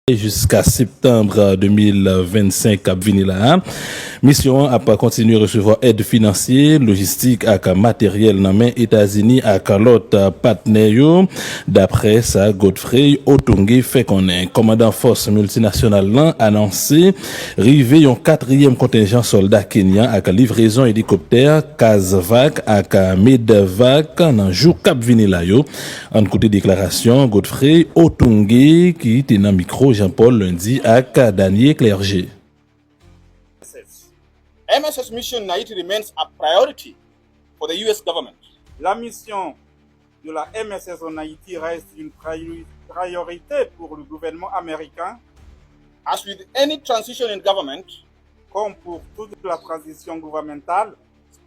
Jusqu'à septembre 2025 à Vinila. Mission a pas continué à recevoir aide financière, logistique et matériel dans les États-Unis à l'autre partenaire. D'après ça, Godfrey Otunge fait qu'on est commandant force multinationale là annoncé rivé un quatrième contingent soldat kenyan avec livraison hélicoptère Kazvac avec Medvac dans jour Cap Vinila yo. En côté déclaration Godfrey Otunge qui était dans micro Jean-Paul lundi avec Daniel Clerget. MSS mission in Haiti remains a priority for the US government. La mission de la MSS en Haïti reste une priorité pour le gouvernement américain. As with any transition in government, comme pour toute la transition gouvernementale,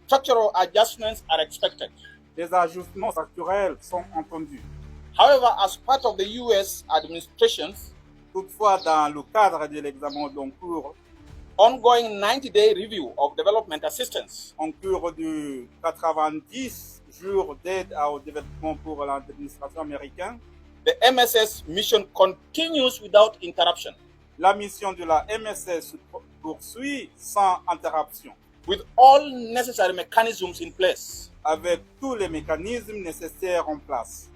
structural adjustments are expected. Des ajustements structurels sont entendus. However, as part of the US administration, toutefois dans le cadre de l'examen en cours, ongoing 90-day review of development assistance, en cours de 90 jours d'aide au développement pour l'administration américaine, the MSS mission continues without interruption. La mission de la MSS poursuit sans interruption. With all necessary mechanisms in place. Avec tous les mécanismes nécessaires en place.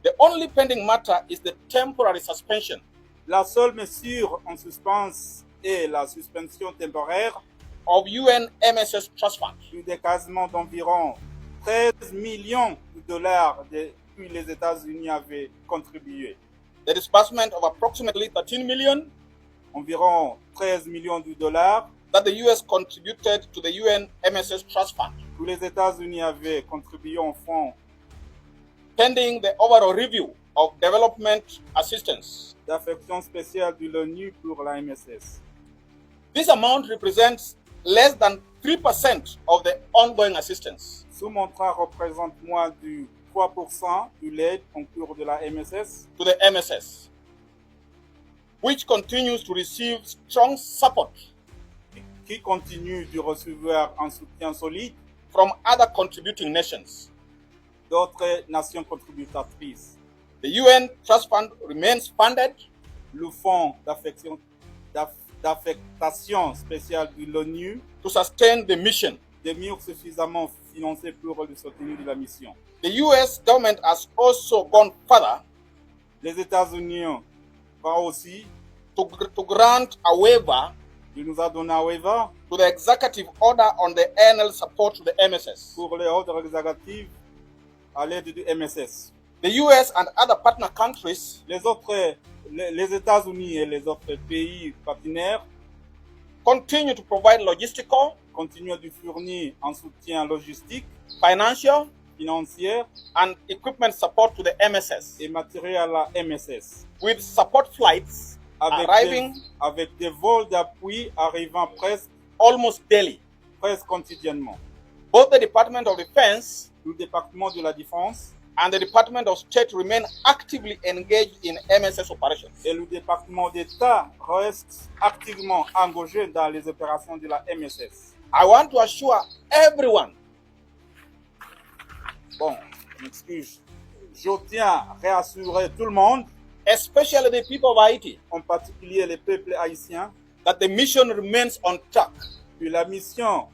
The only pending matter is the temporary suspension. La seule mesure en suspens est la suspension temporaire of UN MSS Trust Fund. Du décaissement d'environ 13 millions de dollars depuis les États-Unis avaient contribué. The disbursement of approximately 13 million, environ 13 millions de dollars, that the US contributed to the UN MSS Trust Fund. Que les États-Unis avaient contribué en fonds. Pending the overall review of development assistance. D'affection spéciale de l'ONU pour la MSS. This amount represents less than 3% of the ongoing assistance. Ce montant représente moins de 3% de l'aide en cours de la MSS. To the MSS, which continues to receive strong support. Qui continue de recevoir un soutien solide. From other contributing nations. D'autres nations contributrices. The UN Trust Fund remains funded. Le fonds d'affectation spéciale de l'ONU to sustain the mission. Demeure suffisamment financé pour le soutenir de la mission. The US government has also gone further. Les États-Unis vont aussi to grant a waiver. Il nous a donné un waiver to the executive order on the annual support to the MSS. Pour les ordres exécutifs à l'aide du MSS. The US and other partner countries, les États-Unis et les autres pays partenaires, continue to provide logistical, continuent de fournir un soutien logistique, financial, financier, and equipment support to the MSS. Et matériel à la MSS. With support flights avec des vols d'appui arrivant presque almost daily, presque quotidiennement. Both the Department of Defense, le département de la Défense, and the Department of State remain actively engaged in MSS operations. Et le département d'État reste activement engagé dans les opérations de la MSS. I want to assure everyone. Bon, m'excuse. Je tiens à réassurer tout le monde, especially the people of Haiti, en particulier les peuples haïtiens, that the mission remains on track. Que la mission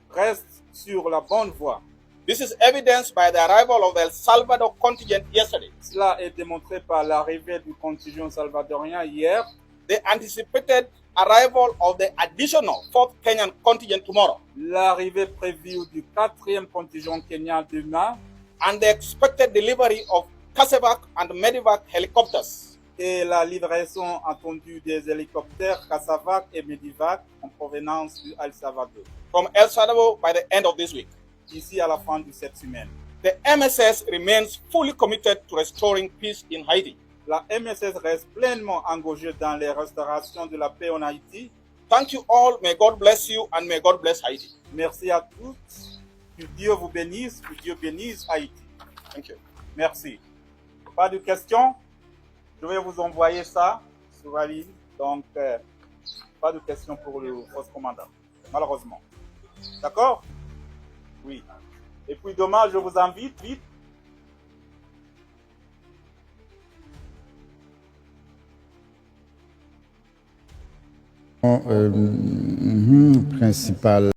reste sur la bonne voie. This is evidenced by the arrival of the El Salvador contingent yesterday. Cela est démontré par l'arrivée du contingent salvadorien hier. The anticipated arrival of the additional 4th Kenyan contingent tomorrow. L'arrivée prévue du 4e contingent kenyan demain. And the expected delivery of Casevac and Medivac helicopters. Et la livraison attendue des hélicoptères Casevac et Medivac en provenance du El Salvador. From El Salvador by the end of this week. Ici à la fin de cette semaine. The MSS remains fully committed to restoring peace in Haiti. La MSS reste pleinement engagée dans les restaurations de la paix en Haïti. Thank you all. May God bless you and may God bless Haiti. Merci à tous. Que Dieu vous bénisse, que Dieu bénisse Haïti. Thank you. Merci. Pas de questions? Je vais vous envoyer ça sur la ligne. Donc, pas de questions pour le poste commandant, malheureusement. D'accord? Oui. Et puis demain, je vous invite vite Principal